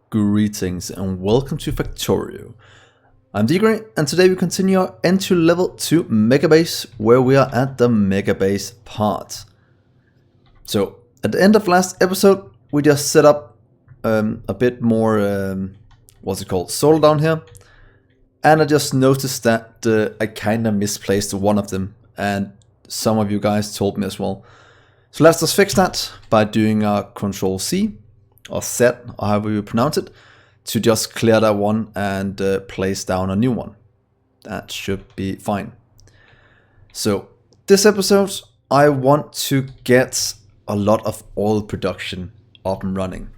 Greetings and welcome to Factorio. I'm Dgray and today we continue our entry level to Megabase, where we are at the Megabase part. So at the end of last episode we just set up a bit more, solar down here, and I just noticed that I kinda misplaced one of them, and some of you guys told me as well. So let's just fix that by doing a Control C or Z, or however you pronounce it, to just clear that one and place down a new one. That should be fine. So this episode I want to get a lot of oil production up and running.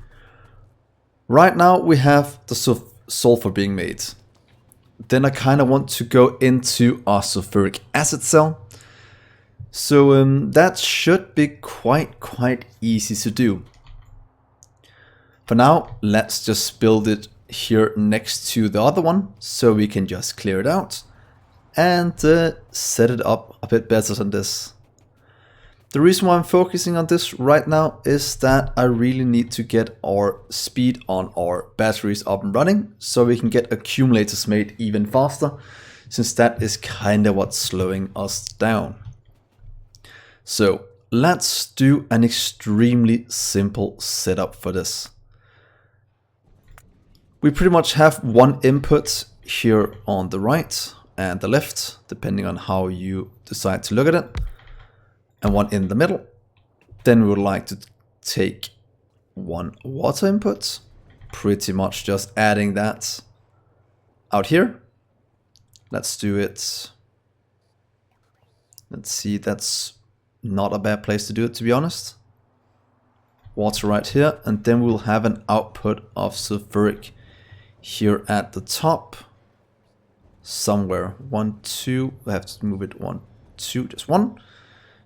Right now we have the sulfur being made. Then I kind of want to go into our sulfuric acid cell. So that should be quite easy to do. For now, let's just build it here next to the other one, so we can just clear it out and set it up a bit better than this. The reason why I'm focusing on this right now is that I really need to get our speed on our batteries up and running, so we can get accumulators made even faster, since that is kind of what's slowing us down. So let's do an extremely simple setup for this. We pretty much have one input here on the right and the left, depending on how you decide to look at it, and one in the middle. Then we would like to take one water input, pretty much just adding that out here. Let's do it. Let's see, that's not a bad place to do it, to be honest. Water right here, and then we'll have an output of sulfuric here at the top somewhere. 1, 2, I have to move it 1, 2, just 1.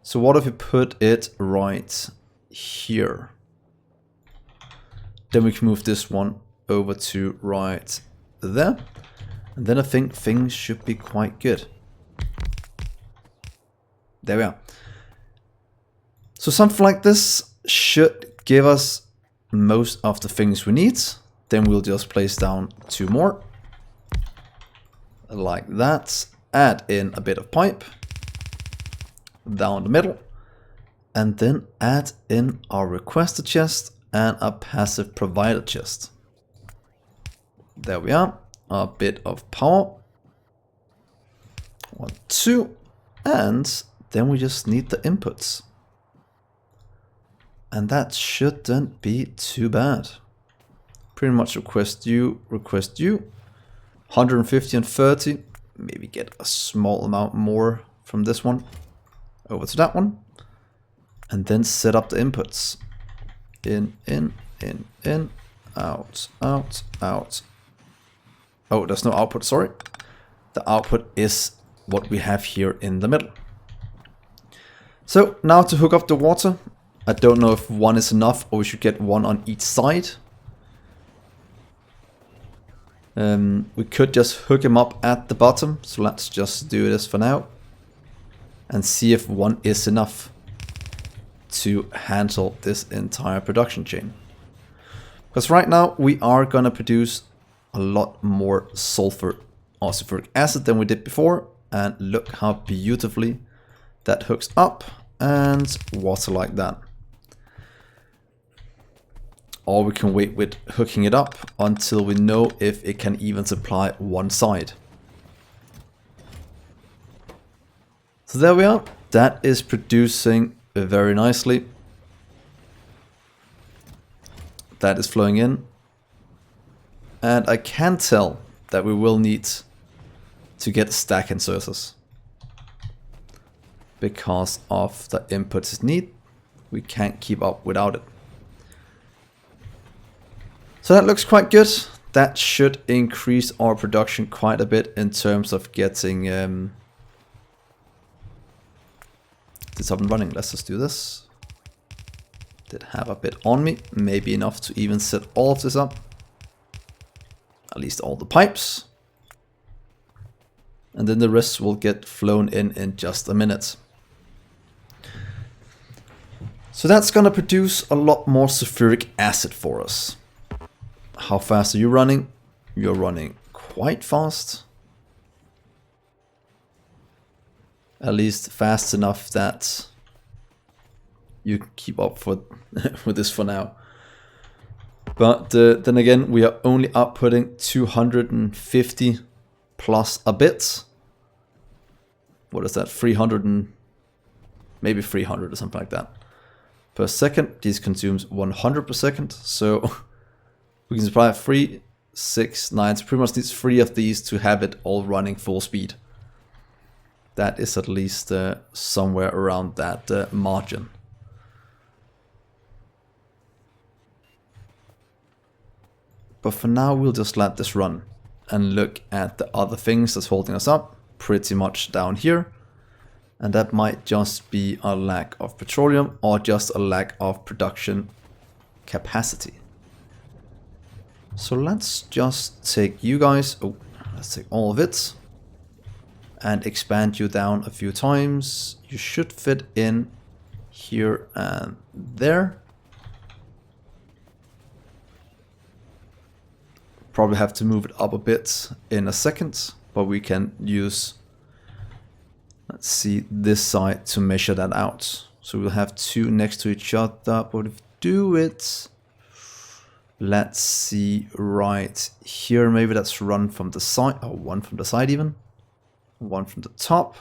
So what if we put it right here? Then we can move this one over to right there, and then I think things should be quite good. There we are. So something like this should give us most of the things we need. Then we'll just place down 2 more, like that. Add in a bit of pipe down the middle, and then add in our requester chest and a passive provider chest. There we are. A bit of power. 1, 2, and then we just need the inputs. And that shouldn't be too bad. Pretty much request you, 150 and 30, maybe get a small amount more from this one over to that one, and then set up the inputs. In, out. Oh, there's no output, sorry. The output is what we have here in the middle. So now to hook up the water, I don't know if 1 is enough or we should get 1 on each side. We could just hook him up at the bottom, so let's just do this for now and see if 1 is enough to handle this entire production chain. Because right now we are gonna produce a lot more sulfur or sulfuric acid than we did before, and look how beautifully that hooks up, and water like that. Or we can wait with hooking it up until we know if it can even supply one side. So there we are. That is producing very nicely. That is flowing in. And I can tell that we will need to get stack inserters, because of the inputs it needs. We can't keep up without it. So that looks quite good. That should increase our production quite a bit in terms of getting this up and running. Let's just do this. Did have a bit on me, maybe enough to even set all of this up. At least all the pipes. And then the rest will get flown in just a minute. So that's gonna produce a lot more sulfuric acid for us. How fast are you running? You're running quite fast. At least fast enough that you can keep up for with this for now. But then again, we are only outputting 250 plus a bit. What is that? 300 and maybe 300 or something like that per second. These consumes 100 per second. So we can supply 3, 6, 9. So pretty much needs 3 of these to have it all running full speed. That is at least somewhere around that margin. But for now, we'll just let this run and look at the other things that's holding us up pretty much down here. And that might just be a lack of petroleum or just a lack of production capacity. So let's just take you guys, let's take all of it and expand you down a few times. You should fit in here and there. Probably have to move it up a bit in a second, but we can use, let's see, this side to measure that out. So we'll have 2 next to each other, but if we do it, let's see, right here, maybe that's run from the side, or 1 from the side even, 1 from the top.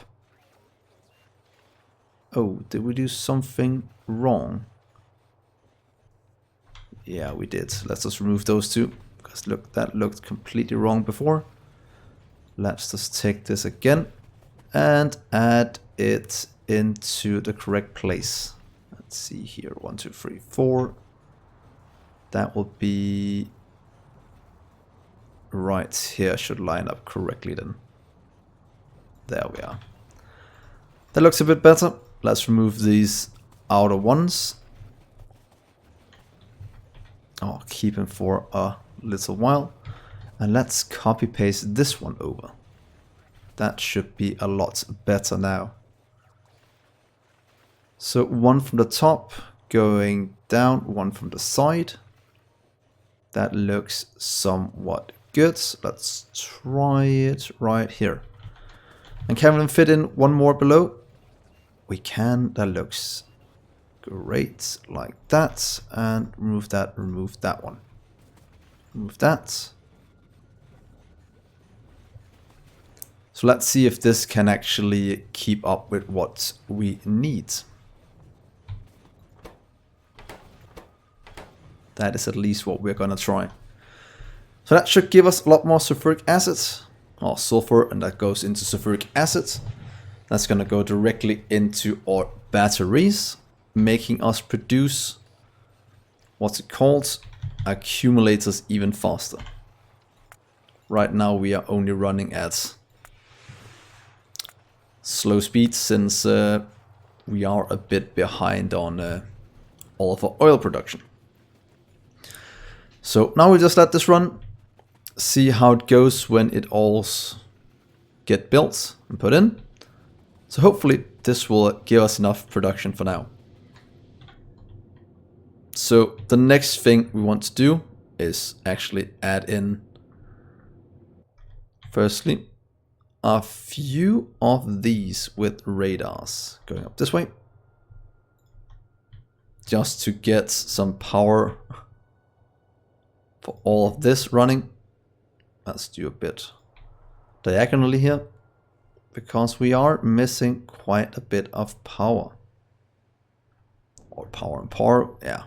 Oh, did we do something wrong? Yeah, we did. Let's just remove those 2. Because look, that looked completely wrong before. Let's just take this again and add it into the correct place. Let's see here, 1, 2, 3, 4. That will be right here, should line up correctly then. There we are. That looks a bit better. Let's remove these outer ones. Oh, keep them for a little while. And let's copy paste this one over. That should be a lot better now. So 1 from the top going down, 1 from the side. That looks somewhat good. Let's try it right here. And can we fit in 1 more below? We can. That looks great, like that. And remove that one. Remove that. So let's see if this can actually keep up with what we need. That is at least what we're gonna try. So that should give us a lot more sulfuric acid, or sulfur, and that goes into sulfuric acid. That's gonna go directly into our batteries, making us produce, what's it called? Accumulators even faster. Right now we are only running at slow speed since we are a bit behind on all of our oil production. So now we just let this run, see how it goes when it all get built and put in. So hopefully this will give us enough production for now. So the next thing we want to do is actually add in, firstly, a few of these with radars going up this way. Just to get some power for all of this running. Let's do a bit diagonally here, because we are missing quite a bit of power. Or power and power, yeah.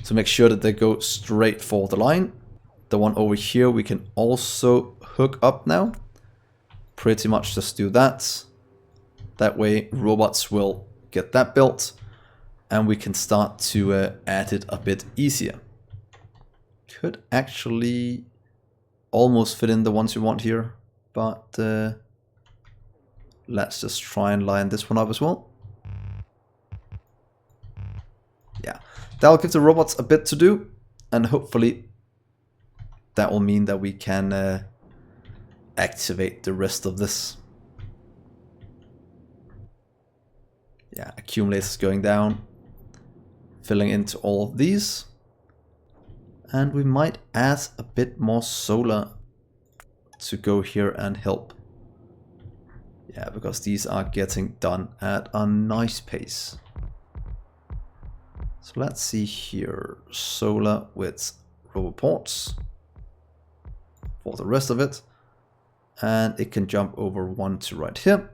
So make sure that they go straight for the line. The one over here we can also hook up now. Pretty much just do that. That way robots will get that built and we can start to add it a bit easier. Could actually almost fit in the ones you want here, but let's just try and line this one up as well. Yeah, that'll give the robots a bit to do, and hopefully that will mean that we can activate the rest of this. Yeah, accumulators going down, filling into all of these. And we might add a bit more solar to go here and help. Yeah, because these are getting done at a nice pace. So let's see here. Solar with roboports for the rest of it. And it can jump over one to right here.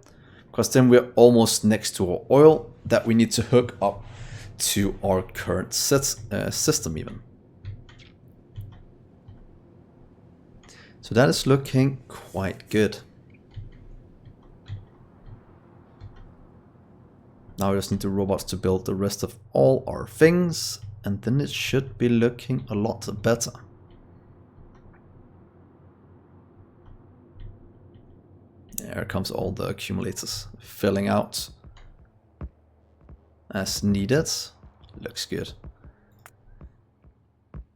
Because then we're almost next to our oil that we need to hook up to our current system even. So that is looking quite good. Now we just need the robots to build the rest of all our things, and then it should be looking a lot better. There comes all the accumulators filling out as needed. Looks good.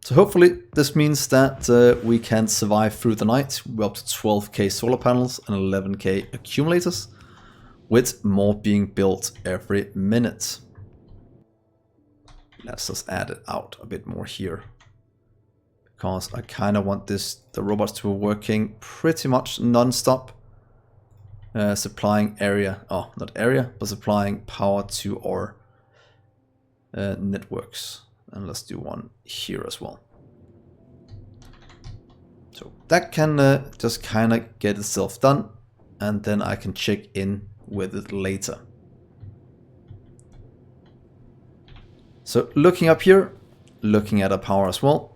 So hopefully this means that we can survive through the night. We're up to 12k solar panels and 11k accumulators, with more being built every minute. Let's just add it out a bit more here, because I kind of want the robots to be working pretty much non-stop, supplying supplying power to our networks. And let's do one here as well. So that can just kind of get itself done, and then I can check in with it later. So looking up here, looking at our power as well.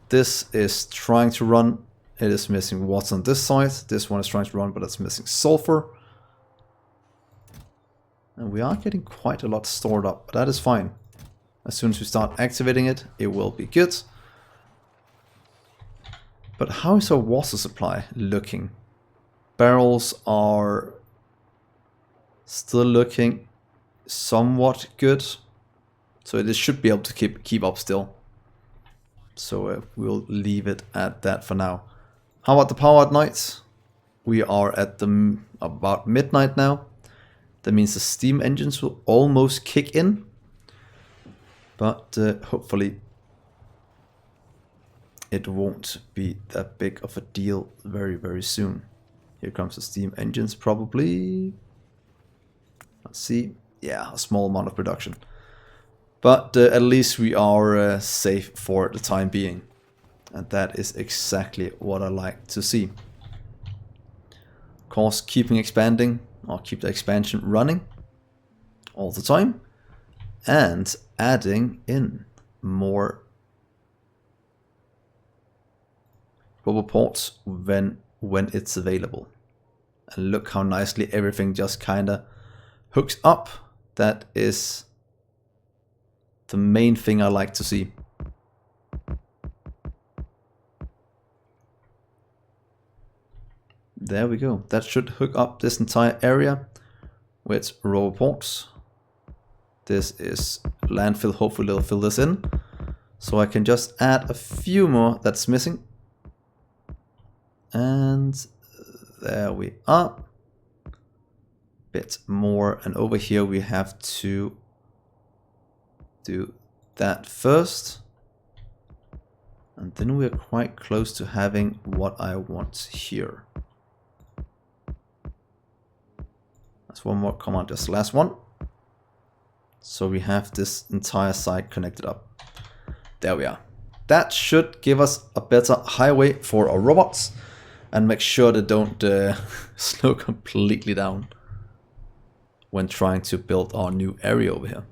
This is trying to run. It is missing water on this side. This one is trying to run, but it's missing sulfur. And we are getting quite a lot stored up, but that is fine. As soon as we start activating it, it will be good. But how is our water supply looking? Barrels are still looking somewhat good. So it should be able to keep up still. So we'll leave it at that for now. How about the power at night? We are at about midnight now. That means the steam engines will almost kick in. But hopefully it won't be that big of a deal very, very soon. Here comes the steam engines probably. Let's see. Yeah, a small amount of production. But at least we are safe for the time being. And that is exactly what I like to see. Of course, keeping expanding. I'll keep the expansion running all the time, and adding in more roboports when it's available. And look how nicely everything just kinda hooks up. That is the main thing I like to see. There we go. That should hook up this entire area with roboports. This is landfill. Hopefully they'll fill this in. So I can just add a few more that's missing. And there we are. Bit more. And over here we have to do that first. And then we're quite close to having what I want here. That's one more command, just the last one. So we have this entire side connected up. There we are. That should give us a better highway for our robots and make sure they don't slow completely down when trying to build our new area over here.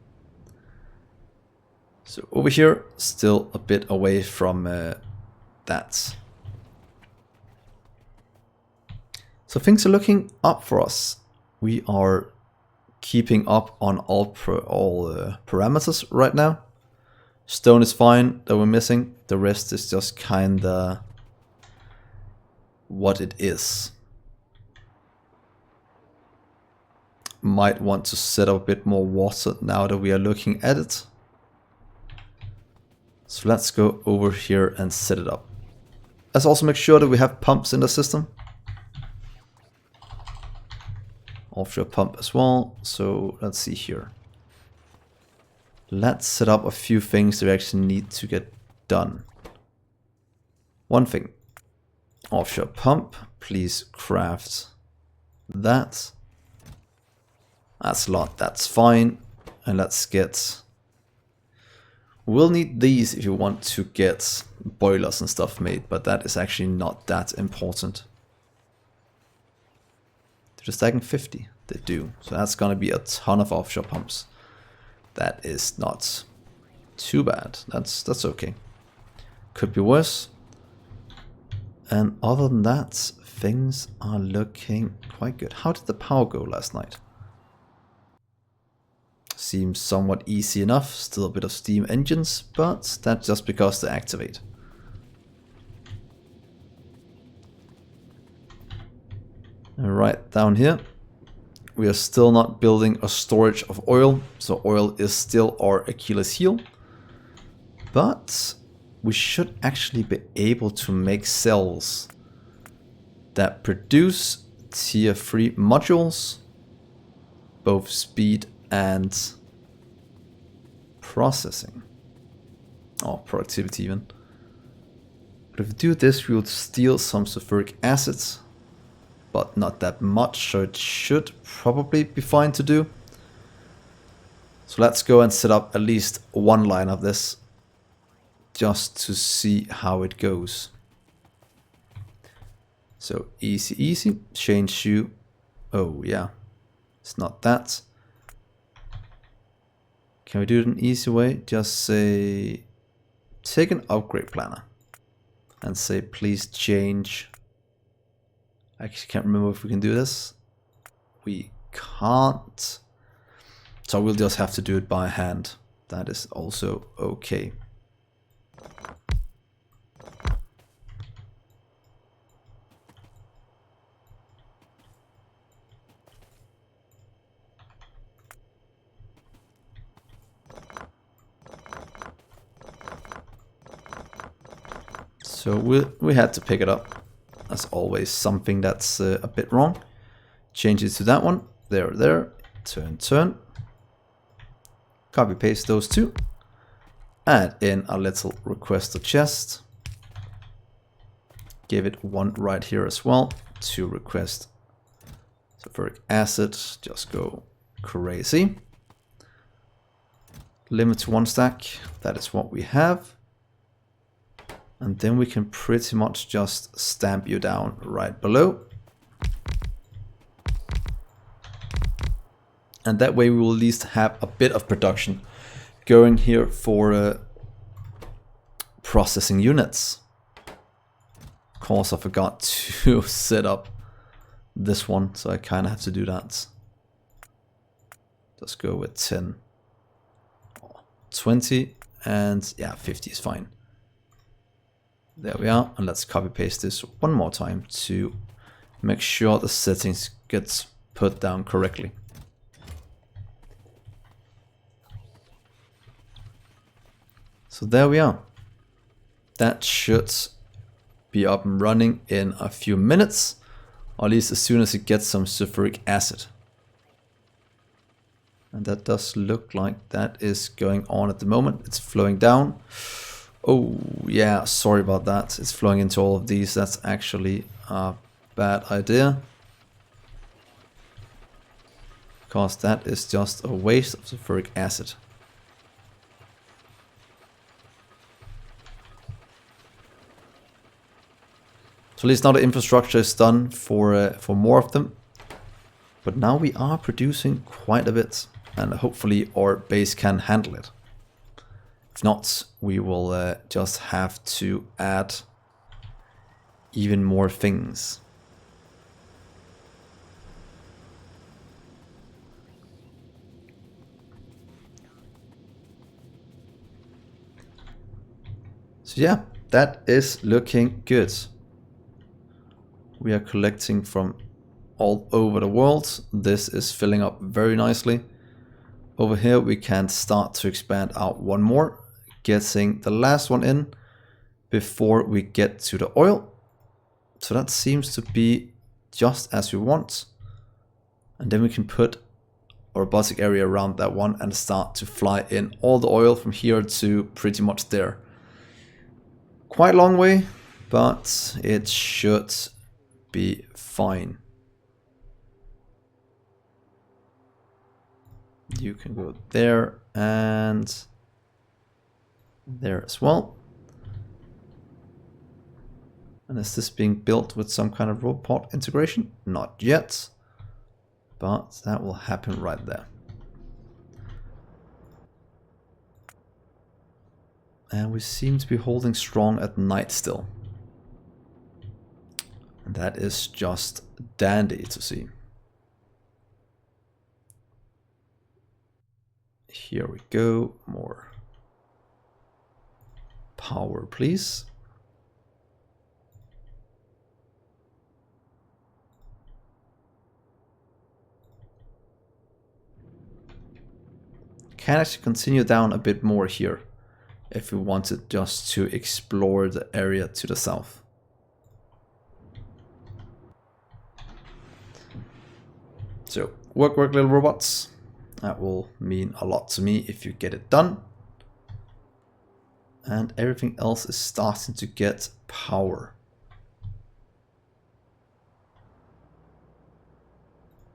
So over here, still a bit away from that. So things are looking up for us. We are keeping up on all parameters right now. Stone is fine that we're missing. The rest is just kinda what it is. Might want to set up a bit more water now that we are looking at it. So let's go over here and set it up. Let's also make sure that we have pumps in the system. Offshore pump as well. So let's see here. let's set up a few things that we actually need to get done. One thing, offshore pump, please craft that. That's a lot, that's fine. And let's get, we'll need these if you want to get boilers and stuff made, but that is actually not that important. They're stacking 50, they do. So that's gonna be a ton of offshore pumps. That is not too bad, that's okay. Could be worse. And other than that, things are looking quite good. How did the power go last night? Seems somewhat easy enough, still a bit of steam engines, but that's just because they activate. And right down here, we are still not building a storage of oil, so oil is still our Achilles heel. But we should actually be able to make cells that produce tier 3 modules, both speed and processing, or productivity even. But if we do this, we would steal some sulfuric acid, but not that much, so it should probably be fine to do. So let's go and set up at least one line of this, just to see how it goes. So easy, change you. Oh yeah, it's not that. Can we do it an easy way? Just say, take an upgrade planner and say, please change. I actually can't remember if we can do this. We can't. So we'll just have to do it by hand. That is also okay. So we had to pick it up. As always, something that's a bit wrong. Change it to that one. There. Turn. Copy paste those two. Add in a little requester chest. Give it one right here as well to request sulfuric acid. Just go crazy. Limit to 1 stack. That is what we have. And then we can pretty much just stamp you down right below. And that way we will at least have a bit of production going here for processing units. Of course, I forgot to set up this one, so I kind of have to do that. Let's go with 10, 20, and yeah, 50 is fine. There we are, and let's copy paste this one more time to make sure the settings gets put down correctly. So there we are. That should be up and running in a few minutes, or at least as soon as it gets some sulfuric acid. And that does look like that is going on at the moment. It's flowing down. Oh yeah, sorry about that. It's flowing into all of these. That's actually a bad idea. Because that is just a waste of sulfuric acid. So at least now the infrastructure is done for more of them. But now we are producing quite a bit. And hopefully our base can handle it. If not, we will just have to add even more things. So yeah, that is looking good. We are collecting from all over the world. This is filling up very nicely. Over here we can start to expand out one more, getting the last one in before we get to the oil. So that seems to be just as we want. And then we can put robotic area around that one and start to fly in all the oil from here to pretty much there. Quite a long way, but it should be fine. You can go there and there as well. And is this being built with some kind of robot integration? Not yet, but that will happen right there. And we seem to be holding strong at night still. And that is just dandy to see. Here we go, more power please. Can actually continue down a bit more here if we wanted just to explore the area to the south. So work little robots. That will mean a lot to me if you get it done. And everything else is starting to get power.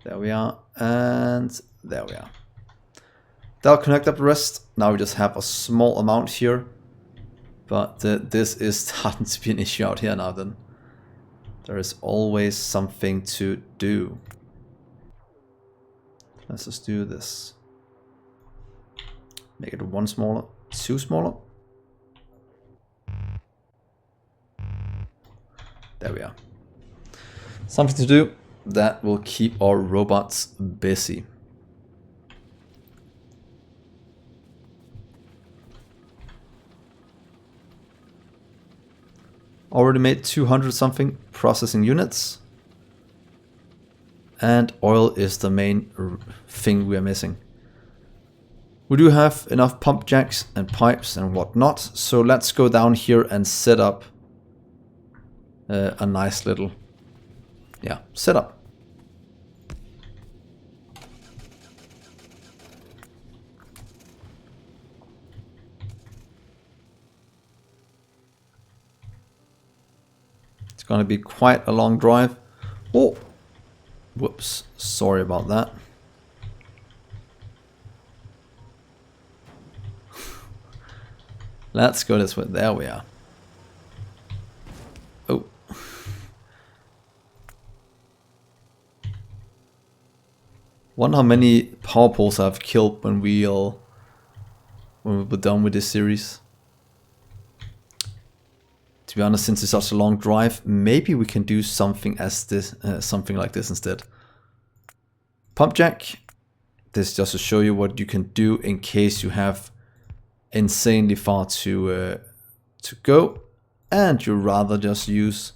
There we are, and there we are. That'll connect up the rest. Now we just have a small amount here. But this is starting to be an issue out here now then. There is always something to do. Let's just do this. Make it one smaller, two smaller. There we are. Something to do that will keep our robots busy. Already made 200 something processing units. And oil is the main thing we are missing. We do have enough pump jacks and pipes and whatnot. So let's go down here and set up a nice little setup. It's going to be quite a long drive. Oh, whoops, sorry about that. Let's go this way. There we are. Oh. Wonder how many power poles I've killed when we were done with this series. To be honest, since it's such a long drive, maybe we can do something something like this instead. Pump jack. This just to show you what you can do in case you have insanely far to go, and you rather just use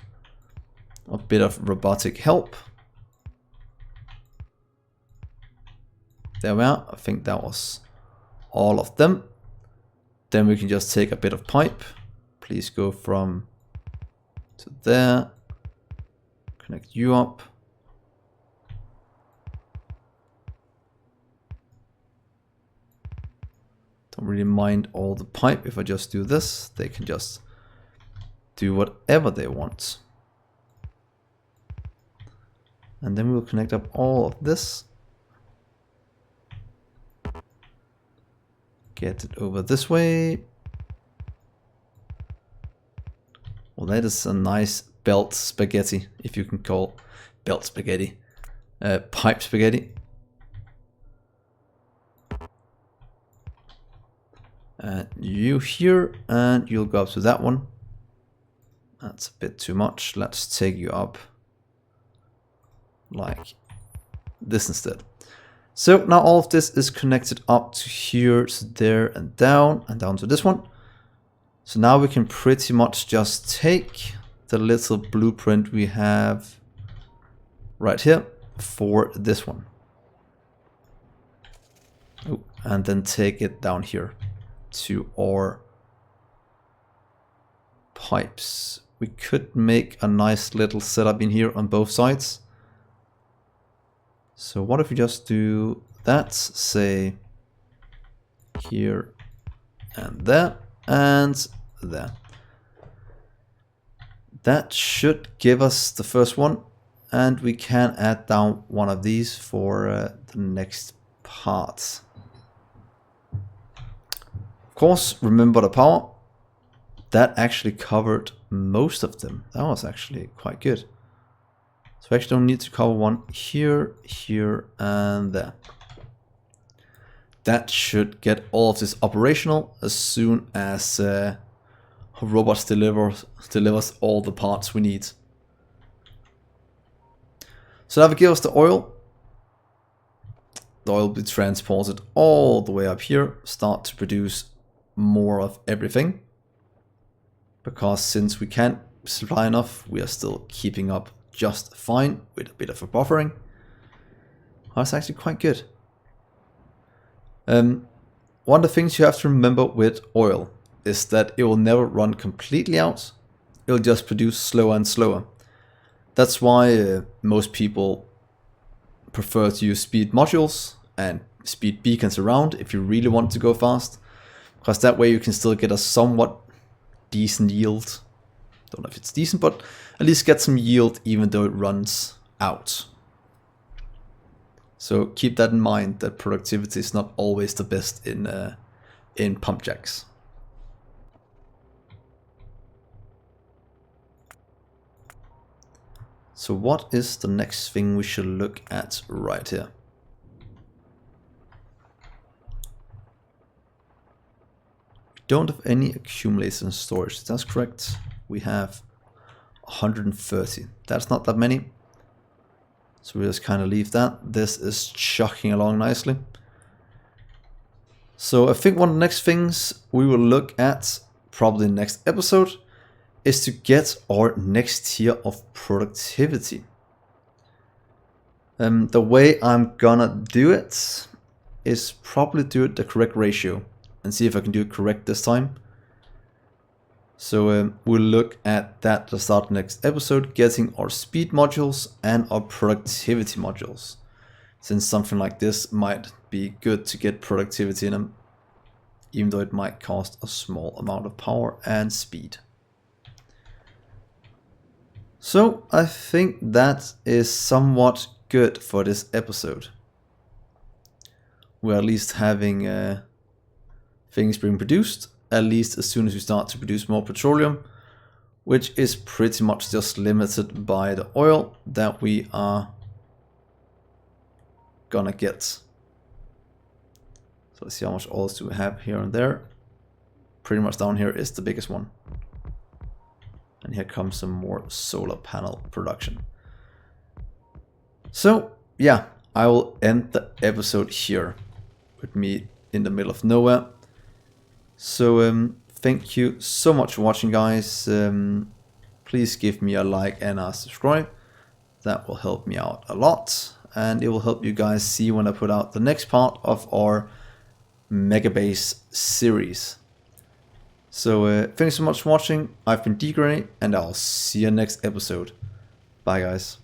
a bit of robotic help. There we are. I think that was all of them. Then we can just take a bit of pipe. Please go from to there. Connect you up. Don't really mind all the pipe. If I just do this, they can just do whatever they want. And then we'll connect up all of this. Get it over this way. Well, that is a nice belt spaghetti, if you can call belt spaghetti, pipe spaghetti. And you here, and you'll go up to that one. That's a bit too much. Let's take you up like this instead. So now all of this is connected up to here, so there and down to this one. So now we can pretty much just take the little blueprint we have right here for this one. Oh, and then take it down here to our pipes. We could make a nice little setup in here on both sides. So what if we just do that, say here and there and there. That should give us the first one, and we can add down one of these for the next part. Of course, remember the power. That actually covered most of them. That was actually quite good. So we actually don't need to cover one here, here, and there. That should get all of this operational as soon as robots delivers all the parts we need. So that will give us the oil. The oil will be transported all the way up here, start to produce more of everything. Because since we can't supply enough, we are still keeping up just fine with a bit of a buffering. That's actually quite good. One of the things you have to remember with oil is that it will never run completely out. It will just produce slower and slower. That's why most people prefer to use speed modules and speed beacons around if you really want to go fast. Because that way you can still get a somewhat decent yield. Don't know if it's decent, but at least get some yield even though it runs out. So keep that in mind, that productivity is not always the best in pump jacks. So what is the next thing we should look at right here? We don't have any accumulators in storage, that's correct. We have 130. That's not that many. So we just kind of leave that. This is chugging along nicely. So I think one of the next things we will look at, probably in the next episode, is to get our next tier of productivity. The way I'm gonna do it is probably do it the correct ratio and see if I can do it correct this time. So we'll look at that at the start of the next episode, getting our speed modules and our productivity modules. Since something like this might be good to get productivity in them, even though it might cost a small amount of power and speed. So I think that is somewhat good for this episode. We're at least having things being produced, at least as soon as we start to produce more petroleum, which is pretty much just limited by the oil that we are gonna get. So let's see how much oil do we have here and there. Pretty much down here is the biggest one. And here comes some more solar panel production. So yeah, I will end the episode here with me in the middle of nowhere. So thank you so much for watching, guys. Please give me a like and a subscribe. That will help me out a lot, and it will help you guys see when I put out the next part of our Megabase series. So thanks so much for watching. I've been Dgray, and I'll see you next episode. Bye, guys.